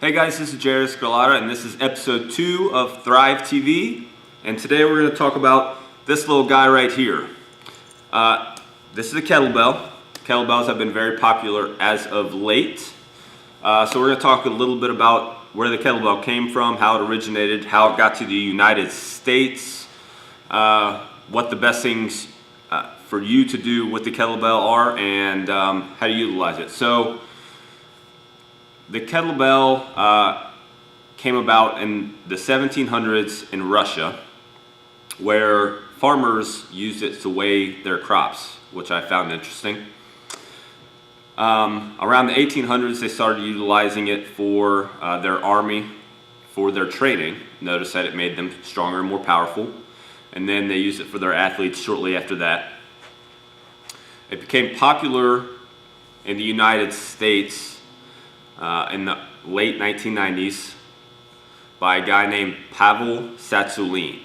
Hey guys, this is Jared Scarlata and this is episode 2 of Thrive TV, and today we're going to talk about this little guy right here. This is a kettlebell. Kettlebells have been very popular as of late, so we're going to talk a little bit about where the kettlebell came from, how it originated, how it got to the United States, what the best things for you to do with the kettlebell are, and how to utilize it. So the kettlebell came about in the 1700s in Russia, where farmers used it to weigh their crops, which I found interesting. Around the 1800s, they started utilizing it for their army, for their training. Notice that it made them stronger and more powerful. And then they used it for their athletes shortly after that. It became popular in the United States in the late 1990s by a guy named Pavel Tsatsouline.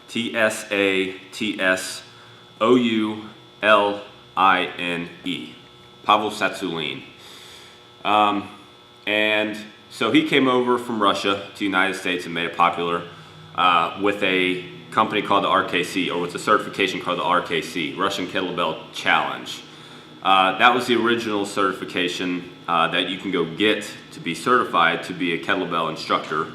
Tsatsouline. Pavel Tsatsouline. And so he came over from Russia to the United States and made it popular with a company called the RKC, or with a certification called the RKC, Russian Kettlebell Challenge. That was the original certification that you can go get to be certified to be a kettlebell instructor.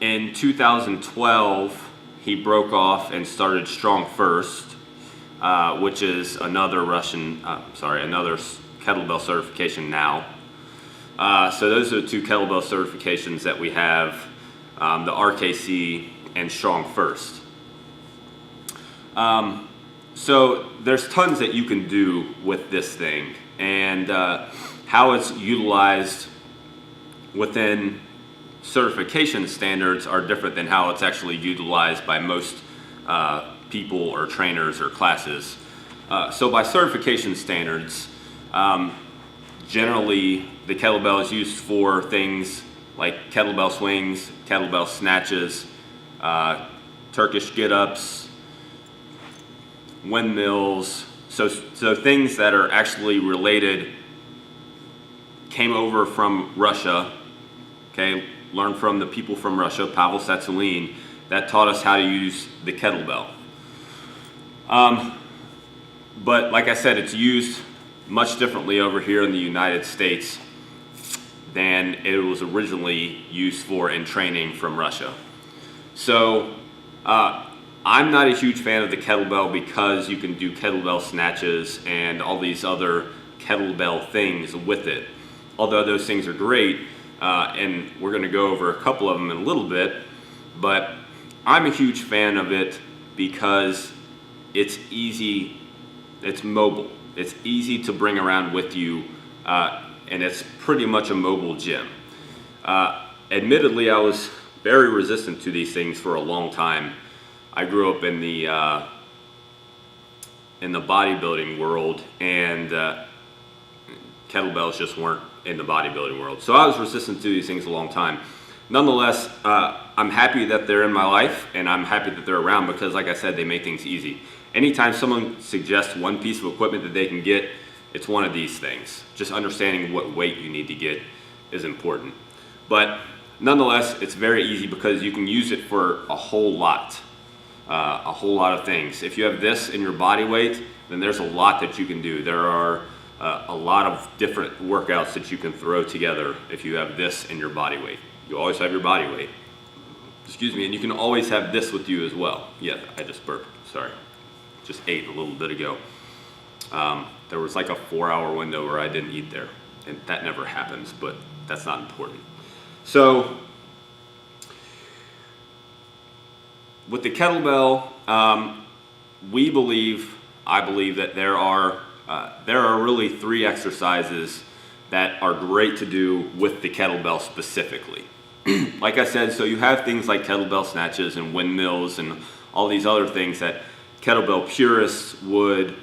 In 2012, he broke off and started Strong First, which is another another kettlebell certification now. So those are the two kettlebell certifications that we have, the RKC and Strong First. So there's tons that you can do with this thing, and how it's utilized within certification standards are different than how it's actually utilized by most people or trainers or classes. So by certification standards, generally the kettlebell is used for things like kettlebell swings, kettlebell snatches, Turkish get-ups, windmills, so things that are actually related, came over from Russia, okay, learned from the people from Russia, Pavel Tsatsouline, that taught us how to use the kettlebell. But like I said, it's used much differently over here in the United States than it was originally used for in training from Russia. So I'm not a huge fan of the kettlebell because you can do kettlebell snatches and all these other kettlebell things with it. Although those things are great, and we're going to go over a couple of them in a little bit, but I'm a huge fan of it because it's easy, it's mobile, it's easy to bring around with you, and it's pretty much a mobile gym. Admittedly, I was very resistant to these things for a long time. I grew up in the bodybuilding world, and kettlebells just weren't in the bodybuilding world. So I was resistant to these things a long time. Nonetheless, I'm happy that they're in my life, and I'm happy that they're around because, like I said, they make things easy. Anytime someone suggests one piece of equipment that they can get, it's one of these things. Just understanding what weight you need to get is important. But nonetheless, it's very easy because you can use it for a whole lot of things. If you have this in your body weight, then there's a lot that you can do. There are a lot of different workouts that you can throw together if you have this in your body weight. You always have your body weight. Excuse me, and you can always have this with you as well. Yeah, I just burped, sorry. Just ate a little bit ago. There was like a 4-hour window where I didn't eat there, and that never happens, but that's not important. So with the kettlebell, I believe that there are really 3 exercises that are great to do with the kettlebell specifically. Like I said, so you have things like kettlebell snatches and windmills and all these other things that kettlebell purists would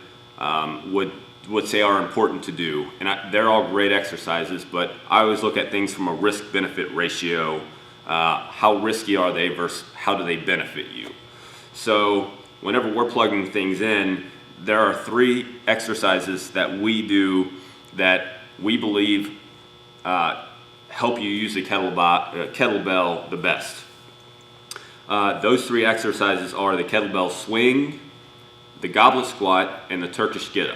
say are important to do, and they're all great exercises, but I always look at things from a risk-benefit ratio. How risky are they versus how do they benefit you? So whenever we're plugging things in, there are 3 exercises that we do that we believe help you use the kettlebell the best. Those 3 exercises are the kettlebell swing, the goblet squat, and the Turkish get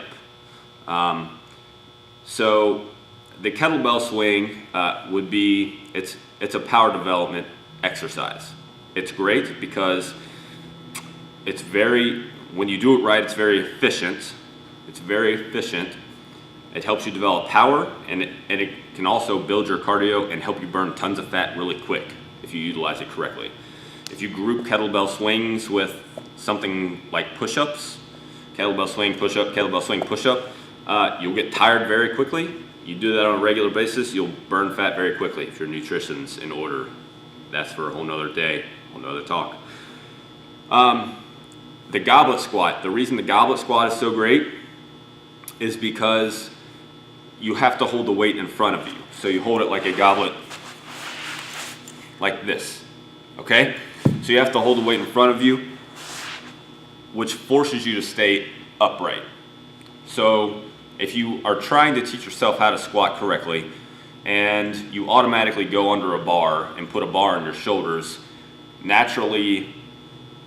up. So the kettlebell swing would be, it's a power development exercise. It's great because it's when you do it right, it's very efficient. It's very efficient. It helps you develop power, and it can also build your cardio and help you burn tons of fat really quick if you utilize it correctly. If you group kettlebell swings with something like push-ups, kettlebell swing, push-up, kettlebell swing, push-up, you'll get tired very quickly. You do that on a regular basis, you'll burn fat very quickly if your nutrition's in order. That's for a whole nother day, whole nother talk. The goblet squat, the reason the goblet squat is so great is because you have to hold the weight in front of you. So you hold it like a goblet, like this, okay? So you have to hold the weight in front of you, which forces you to stay upright. So if you are trying to teach yourself how to squat correctly and you automatically go under a bar and put a bar on your shoulders, naturally,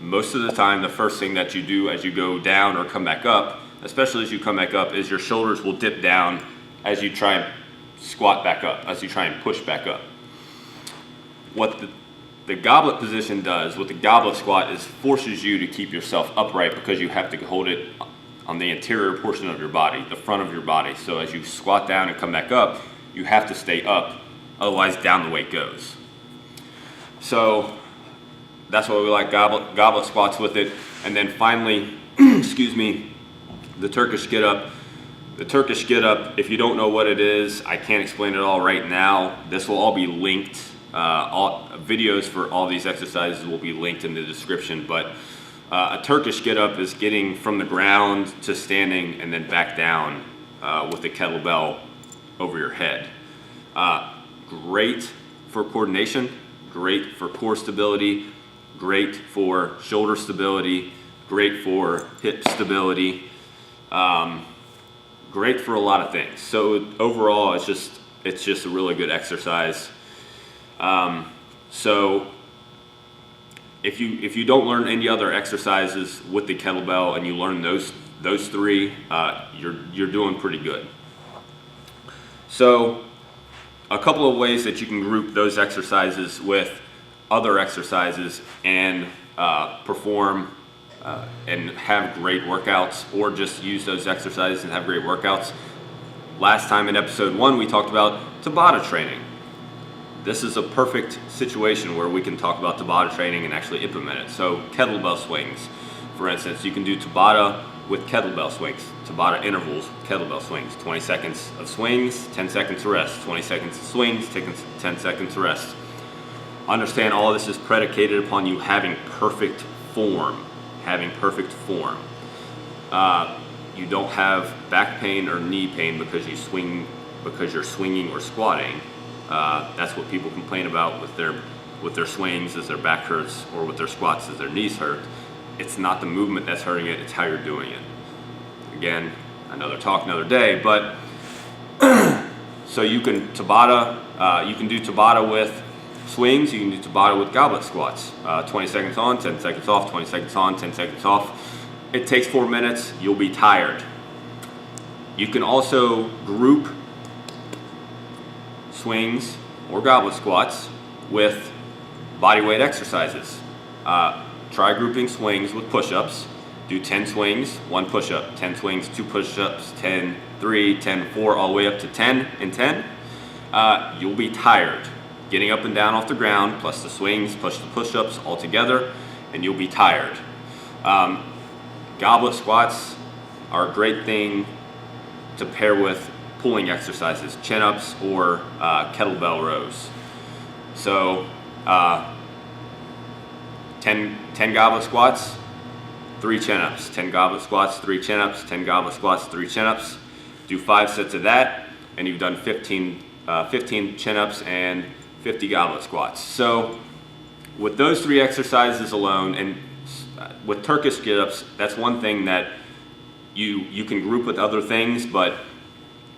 most of the time, the first thing that you do as you go down or come back up, especially as you come back up, is your shoulders will dip down as you try and squat back up, as you try and push back up. What the goblet position does, what the goblet squat is, forces you to keep yourself upright because you have to hold it on the anterior portion of your body, the front of your body. So as you squat down and come back up, you have to stay up, otherwise down the weight goes. So that's why we like goblet squats with it. And then finally, excuse me, the Turkish get up. The Turkish get up, if you don't know what it is, I can't explain it all right now. This will all be linked. All videos for all these exercises will be linked in the description. But a Turkish get up is getting from the ground to standing and then back down with the kettlebell over your head. Great for coordination, great for core stability, great for shoulder stability, great for hip stability, great for a lot of things. So overall, it's just a really good exercise. So if you don't learn any other exercises with the kettlebell and you learn those 3, you're doing pretty good. So a couple of ways that you can group those exercises with other exercises and perform and have great workouts, or just use those exercises and have great workouts. Last time in episode 1, we talked about Tabata training. This is a perfect situation where we can talk about Tabata training and actually implement it. So kettlebell swings, for instance, you can do Tabata with kettlebell swings, Tabata intervals, kettlebell swings, 20 seconds of swings, 10 seconds to rest, 20 seconds of swings, 10 seconds to rest. Understand all this is predicated upon you having perfect form. You don't have back pain or knee pain because you're swinging or squatting. That's what people complain about with their swings, as their back hurts, or with their squats as their knees hurt. It's not the movement that's hurting it, it's how you're doing it. Again, another talk, another day, but so you can do Tabata with swings, you can do Tabata with goblet squats. 20 seconds on, 10 seconds off, 20 seconds on, 10 seconds off. It takes 4 minutes, you'll be tired. You can also group swings or goblet squats with body weight exercises. Try grouping swings with push-ups. Do 10 swings, 1 push-up, 10 swings, 2 push-ups, 10, 3, 10, 4, all the way up to 10 and 10. You'll be tired. Getting up and down off the ground, plus the swings, plus the push-ups all together, and you'll be tired. Goblet squats are a great thing to pair with pulling exercises, chin-ups or kettlebell rows. So 10 goblet squats, 3 chin-ups, 10 goblet squats, 3 chin-ups, 10 goblet squats, 3 chin-ups. Do 5 sets of that, and you've done 15 chin-ups and 50 goblet squats. So with those 3 exercises alone, and with Turkish get-ups, that's one thing that you can group with other things, but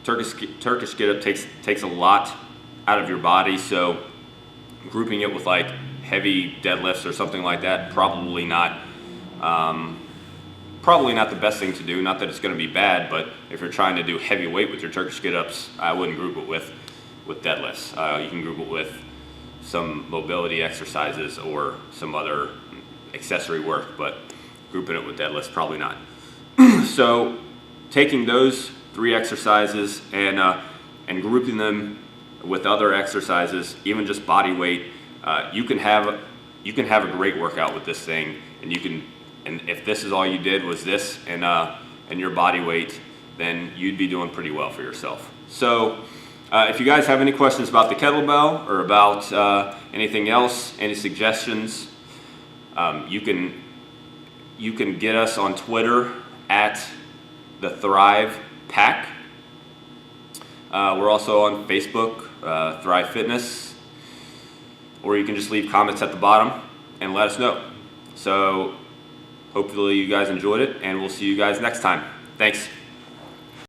Turkish get up takes a lot out of your body, so grouping it with like heavy deadlifts or something like that, probably not the best thing to do. Not that it's going to be bad, but if you're trying to do heavy weight with your Turkish get-ups, I wouldn't group it with deadlifts. You can group it with some mobility exercises or some other accessory work, but grouping it with deadlifts, probably not. So taking those 3 exercises and grouping them with other exercises, even just body weight, you can have a great workout with this thing, and if this is all you did was this and your body weight, then you'd be doing pretty well for yourself. So if you guys have any questions about the kettlebell or about anything else, any suggestions, you can get us on Twitter at the Thrive Pack. We're also on Facebook, Thrive Fitness, or you can just leave comments at the bottom and let us know. So hopefully you guys enjoyed it, and we'll see you guys next time. Thanks.